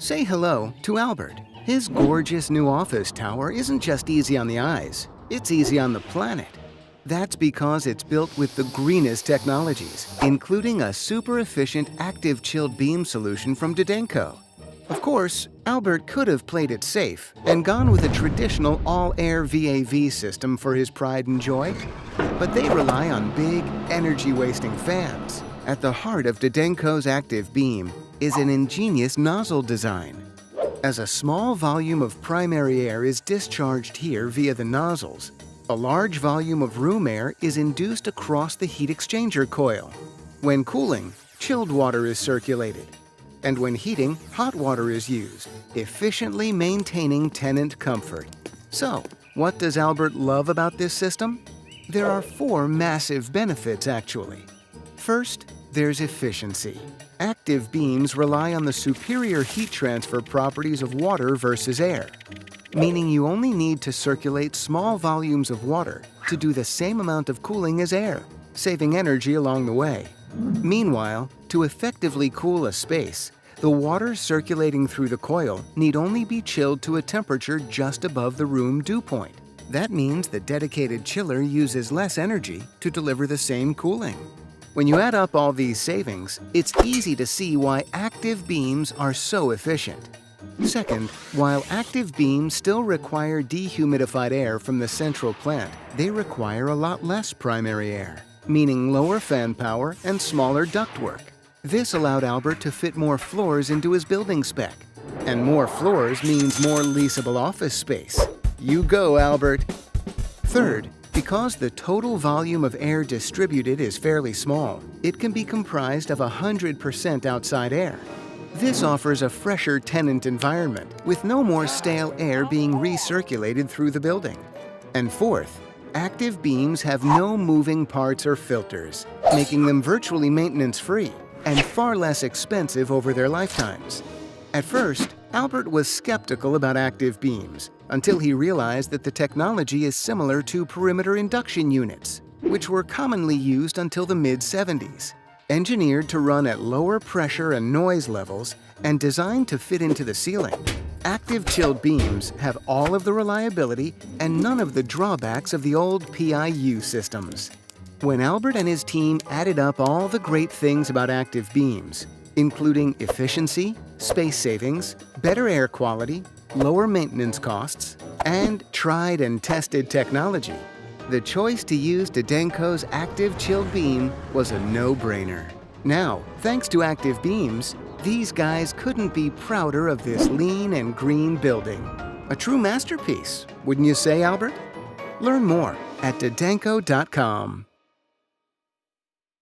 Say hello to Albert. His gorgeous new office tower isn't just easy on the eyes, it's easy on the planet. That's because it's built with the greenest technologies, including a super efficient active chilled beam solution from Dadanco. Of course, Albert could have played it safe and gone with a traditional all-air VAV system for his pride and joy, but they rely on big, energy-wasting fans. At the heart of Dadanco's active beam is an ingenious nozzle design. As a small volume of primary air is discharged here via the nozzles, a large volume of room air is induced across the heat exchanger coil. When cooling, chilled water is circulated, and when heating, hot water is used, efficiently maintaining tenant comfort. So, what does Albert love about this system? There are 4 massive benefits, actually. First, there's efficiency. Active beams rely on the superior heat transfer properties of water versus air, meaning you only need to circulate small volumes of water to do the same amount of cooling as air, saving energy along the way. Meanwhile, to effectively cool a space, the water circulating through the coil need only be chilled to a temperature just above the room dew point. That means the dedicated chiller uses less energy to deliver the same cooling. When you add up all these savings, it's easy to see why active beams are so efficient. Second, while active beams still require dehumidified air from the central plant, they require a lot less primary air, meaning lower fan power and smaller ductwork. This allowed Albert to fit more floors into his building spec. And more floors means more leasable office space. You go, Albert! Third, because the total volume of air distributed is fairly small, it can be comprised of 100% outside air. This offers a fresher tenant environment with no more stale air being recirculated through the building. And fourth, active beams have no moving parts or filters, making them virtually maintenance-free and far less expensive over their lifetimes. At first, Albert was skeptical about active beams until he realized that the technology is similar to perimeter induction units, which were commonly used until the mid-70s. Engineered to run at lower pressure and noise levels and designed to fit into the ceiling, active chilled beams have all of the reliability and none of the drawbacks of the old PIU systems. When Albert and his team added up all the great things about active beams, including efficiency, space savings, better air quality, lower maintenance costs, and tried and tested technology, the choice to use Dadanco's active chilled beam was a no-brainer. Now, thanks to active beams, these guys couldn't be prouder of this lean and green building. A true masterpiece, wouldn't you say, Albert? Learn more at Dadanco.com.